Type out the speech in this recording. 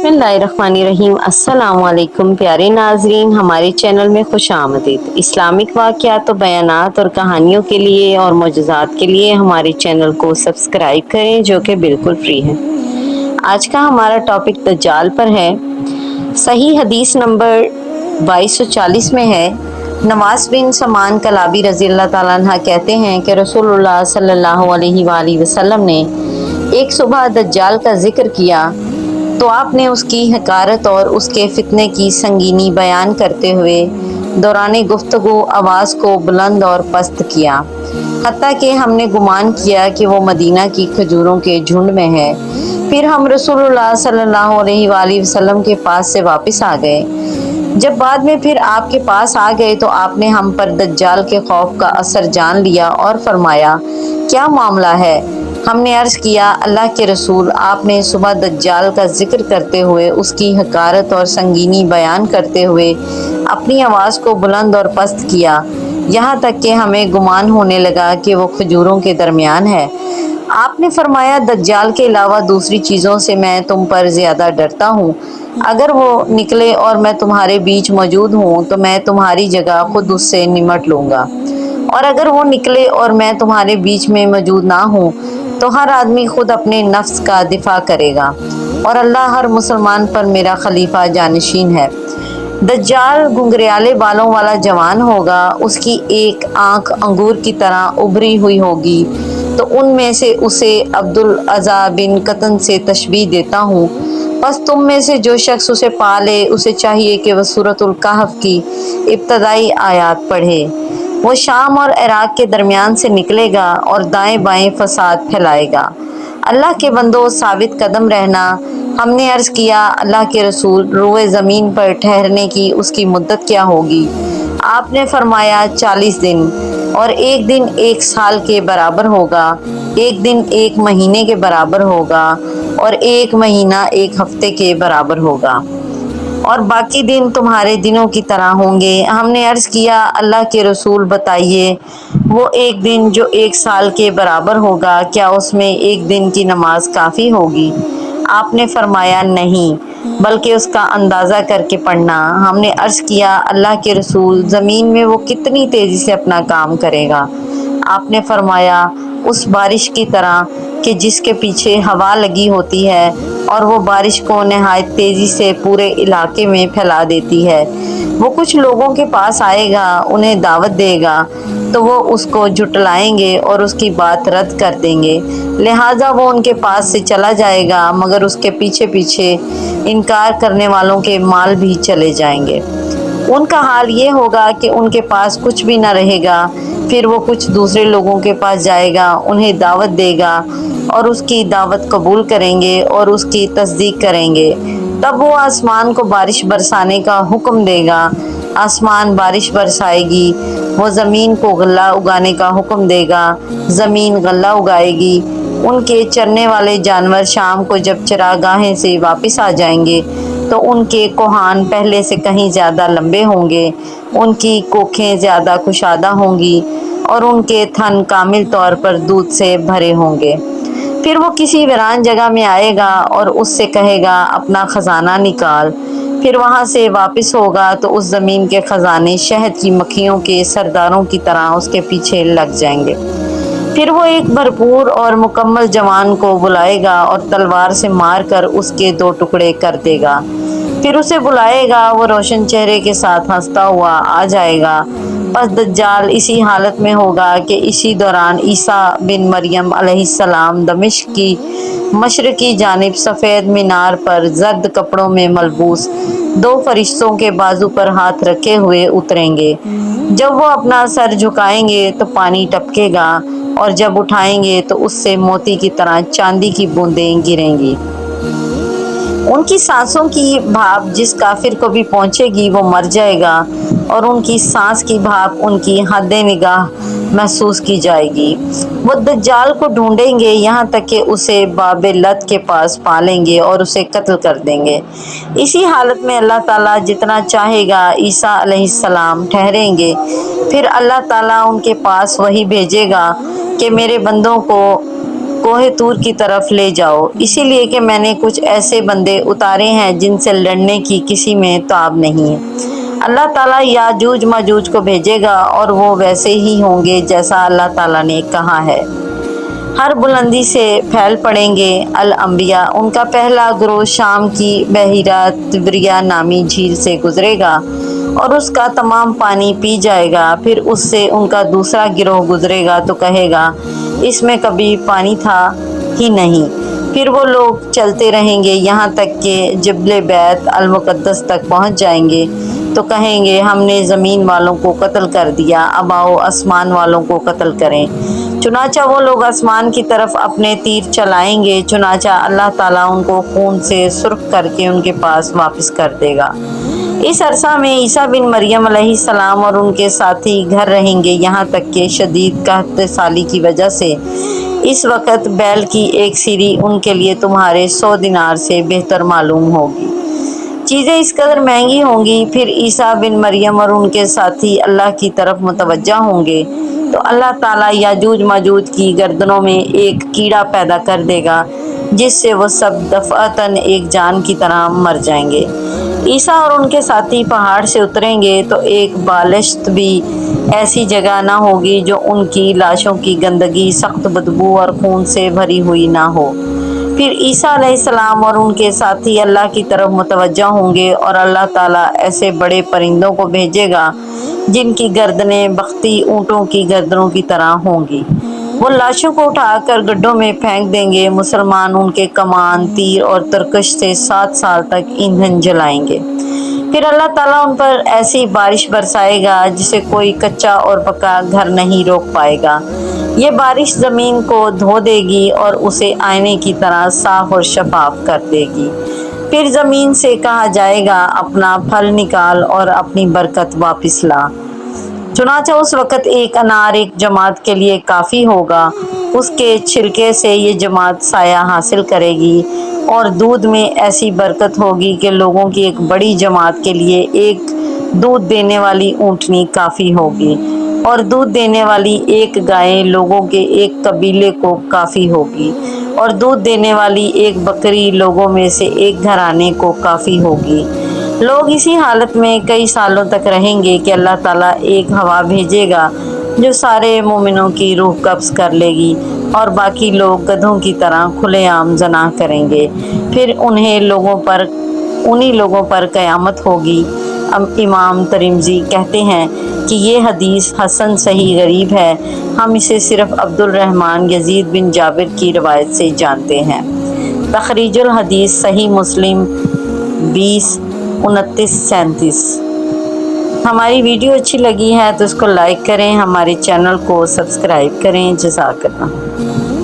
बिस्मिल्लाहिर्रहमानिर्रहीम। अस्सलाम वालेकुम प्यारे नाजरीन, हमारे चैनल में खुश आमदीद। इस्लामिक वाक़यात और बयानात और कहानियों के लिए और मौजज़ात के लिए हमारे चैनल को सब्सक्राइब करें, जो कि बिल्कुल फ्री है। आज का हमारा टॉपिक दज्जाल पर है। सही हदीस नंबर 2240 में है, नवास बिन समान कलाबी रज़ी अल्लाह ताला अन्हा कहते हैं कि रसूलुल्लाह सल्लल्लाहु अलैहि वसल्लम ने एक सुबह दज्जाल का जिक्र किया तो आपने उसकी हकारत और उसके फितने की संगीनी बयान करते हुए दौरान गुफ्तगू आवाज़ को बुलंद और पस्त किया, हत्ता कि हमने गुमान किया कि वो मदीना की खजूरों के झुंड में है। फिर हम रसूलुल्लाह सल्लल्लाहु अलैहि वसल्लम के पास से वापस आ गए। जब बाद में फिर आपके पास आ गए तो आपने हम पर दज्जाल के खौफ का असर जान लिया और फरमाया, क्या मामला है? हमने अर्ज़ किया, अल्लाह के रसूल, आपने सुबह दज्जाल का जिक्र करते हुए उसकी हकारत और संगीनी बयान करते हुए अपनी आवाज़ को बुलंद और पस्त किया, यहाँ तक कि हमें गुमान होने लगा कि वो खजूरों के दरमियान है। आपने फरमाया, दज्जाल के अलावा दूसरी चीज़ों से मैं तुम पर ज़्यादा डरता हूँ। अगर वो निकले और मैं तुम्हारे बीच मौजूद हूँ तो मैं तुम्हारी जगह खुद उससे निमट लूँगा, और अगर वो निकले और मैं तुम्हारे बीच में मौजूद ना हूँ तो हर आदमी खुद अपने नफ्स का दिफा करेगा, और अल्लाह हर मुसलमान पर मेरा खलीफा जानशीन है। दज्जाल घुंघराले बालों वाला जवान होगा, उसकी एक आंख अंगूर की तरह उभरी हुई होगी, तो उनमें से उसे अब्दुल अज़ा बिन कतन से तशबीह देता हूँ। बस तुम में से जो शख्स उसे पा ले, उसे चाहिए कि वह सूरतुल कहफ की इब्तदाई आयात पढ़े। वो शाम और इराक के दरमियान से निकलेगा और दाएं बाएं फसाद फैलाएगा। अल्लाह के बंदो, साबित कदम रहना। हमने अर्ज़ किया, अल्लाह के रसूल, रोए ज़मीन पर ठहरने की उसकी मुद्दत क्या होगी? आपने फरमाया, 40 दिन, और एक दिन एक साल के बराबर होगा, एक दिन एक महीने के बराबर होगा, और एक महीना एक हफ्ते के बराबर होगा, और बाकी दिन तुम्हारे दिनों की तरह होंगे। हमने अर्ज़ किया, अल्लाह के रसूल, बताइए, वो एक दिन जो एक साल के बराबर होगा, क्या उसमें एक दिन की नमाज काफ़ी होगी? आपने फरमाया, नहीं, बल्कि उसका अंदाज़ा करके पढ़ना। हमने अर्ज़ किया, अल्लाह के रसूल, ज़मीन में वो कितनी तेज़ी से अपना काम करेगा? आपने फरमाया, उस बारिश की तरह कि जिसके पीछे हवा लगी होती है और वो बारिश को नहायत तेज़ी से पूरे इलाके में फैला देती है। वो कुछ लोगों के पास आएगा, उन्हें दावत देगा तो वो उसको झुटलाएंगे और उसकी बात रद्द कर देंगे, लिहाजा वो उनके पास से चला जाएगा, मगर उसके पीछे पीछे इनकार करने वालों के माल भी चले जाएंगे। उनका हाल ये होगा कि उनके पास कुछ भी ना रहेगा। फिर वो कुछ दूसरे लोगों के पास जाएगा, उन्हें दावत देगा और उसकी दावत कबूल करेंगे और उसकी तस्दीक करेंगे। तब वो आसमान को बारिश बरसाने का हुक्म देगा, आसमान बारिश बरसाएगी। वो ज़मीन को गल्ला उगाने का हुक्म देगा, ज़मीन गल्ला उगाएगी। उनके चरने वाले जानवर शाम को जब चरागाहें से वापस आ जाएंगे तो उनके कोहान पहले से कहीं ज़्यादा लंबे होंगे, उनकी कोखें ज़्यादा कुशादा होंगी और उनके थन कामिल तौर पर दूध से भरे होंगे। फिर वो किसी वीरान जगह में आएगा और उससे कहेगा, अपना ख़जाना निकाल। फिर वहाँ से वापस होगा तो उस ज़मीन के ख़जाने शहद की मक्खियों के सरदारों की तरह उसके पीछे लग जाएंगे। फिर वो एक भरपूर और मुकम्मल जवान को बुलाएगा और तलवार से मार कर उसके 2 टुकड़े कर देगा। फिर उसे बुलाएगा, वो रोशन चेहरे के साथ हंसता हुआ आ जाएगा। बस दज्जाल इसी हालत में होगा कि इसी दौरान ईसा बिन मरियम अलैहिस्सलाम दमिश्क की मशरकी जानिब सफ़ेद मीनार पर जर्द कपड़ों में मलबूस 2 फरिश्तों के बाजू पर हाथ रखे हुए उतरेंगे। जब वो अपना सर झुकाएंगे तो पानी टपकेगा, और जब उठाएंगे तो उससे मोती की तरह चांदी की बूंदें गिरेंगी। उनकी सांसों की भाप जिस काफिर को भी पहुंचेगी वो मर जाएगा, और उनकी सांस की भाप उनकी हद्दे निगाह महसूस की जाएगी। वो दज्जाल को ढूंढेंगे यहाँ तक कि उसे बाबे लत के पास पालेंगे और उसे कत्ल कर देंगे। इसी हालत में अल्लाह ताला जितना चाहेगा ईसा अलैहिस्सलाम ठहरेंगे। फिर अल्लाह ताला उनके पास वही भेजेगा कि मेरे बंदों को کوہ طور کی طرف لے جاؤ، اسی لیے کہ میں نے کچھ ایسے بندے اتارے ہیں جن سے لڑنے کی کسی میں تاب نہیں ہے۔ اللہ تعالیٰ یاجوج ماجوج کو بھیجے گا اور وہ ویسے ہی ہوں گے جیسا اللہ تعالیٰ نے کہا ہے۔ ہر بلندی سے پھیل پڑیں گے الانبیاء۔ ان کا پہلا گروہ شام کی بحیرہ طبریہ نامی جھیل سے گزرے گا اور اس کا تمام پانی پی جائے گا، پھر اس سے ان کا دوسرا گروہ گزرے گا تو کہے گا اس میں کبھی پانی تھا ہی نہیں۔ پھر وہ لوگ چلتے رہیں گے یہاں تک کہ جبل بیت المقدس تک پہنچ جائیں گے تو کہیں گے ہم نے زمین والوں کو قتل کر دیا، اب آؤ آسمان والوں کو قتل کریں۔ چنانچہ وہ لوگ آسمان کی طرف اپنے تیر چلائیں گے، چنانچہ اللہ تعالیٰ ان کو خون سے سرخ کر کے ان کے پاس واپس کر دے گا۔ اس عرصہ میں عیسیٰ بن مریم علیہ السلام اور ان کے ساتھی گھر رہیں گے یہاں تک کہ شدید قحط سالی کی وجہ سے اس وقت بیل کی ایک سیری ان کے لیے تمہارے 100 دینار سے بہتر معلوم ہوگی۔ چیزیں اس قدر مہنگی ہوں گی۔ پھر عیسیٰ بن مریم اور ان کے ساتھی اللہ کی طرف متوجہ ہوں گے تو اللہ تعالیٰ یاجوج ماجوج کی گردنوں میں ایک کیڑا پیدا کر دے گا جس سے وہ سب دفعتاً ایک جان کی طرح مر جائیں گے۔ عیسیٰ اور ان کے ساتھی پہاڑ سے اتریں گے تو ایک بالشت بھی ایسی جگہ نہ ہوگی جو ان کی لاشوں کی گندگی، سخت بدبو اور خون سے بھری ہوئی نہ ہو۔ پھر عیسیٰ علیہ السلام اور ان کے ساتھی اللہ کی طرف متوجہ ہوں گے اور اللہ تعالیٰ ایسے بڑے پرندوں کو بھیجے گا جن کی گردنیں بختی اونٹوں کی گردنوں کی طرح ہوں گی۔ وہ لاشوں کو اٹھا کر گڈھوں میں پھینک دیں گے۔ مسلمان ان کے کمان، تیر اور ترکش سے 7 سال تک ایندھن جلائیں گے۔ پھر اللہ تعالیٰ ان پر ایسی بارش برسائے گا جسے کوئی کچا اور پکا گھر نہیں روک پائے گا۔ یہ بارش زمین کو دھو دے گی اور اسے آئینے کی طرح صاف اور شفاف کر دے گی۔ پھر زمین سے کہا جائے گا اپنا پھل نکال اور اپنی برکت واپس لا۔ چنانچہ اس وقت ایک انار ایک جماعت کے لیے کافی ہوگا، اس کے چھلکے سے یہ جماعت سایہ حاصل کرے گی، اور دودھ میں ایسی برکت ہوگی کہ لوگوں کی ایک بڑی جماعت کے لیے ایک دودھ دینے والی اونٹنی کافی ہوگی، اور دودھ دینے والی ایک گائے لوگوں کے ایک قبیلے کو کافی ہوگی، اور دودھ دینے والی ایک بکری لوگوں میں سے ایک گھرانے کو کافی ہوگی۔ لوگ اسی حالت میں کئی سالوں تک رہیں گے کہ اللہ تعالیٰ ایک ہوا بھیجے گا جو سارے مومنوں کی روح قبض کر لے گی اور باقی لوگ گدھوں کی طرح کھلے عام زنا کریں گے۔ پھر انہی لوگوں پر قیامت ہوگی۔ امام ترمذی کہتے ہیں کہ یہ حدیث حسن صحیح غریب ہے، ہم اسے صرف عبد الرحمن یزید بن جابر کی روایت سے جانتے ہیں۔ تخریج الحدیث صحیح مسلم 20-29-37۔ ہماری ویڈیو اچھی لگی ہے تو اس کو لائک کریں، ہمارے چینل کو سبسکرائب کریں۔ جزاک اللہ۔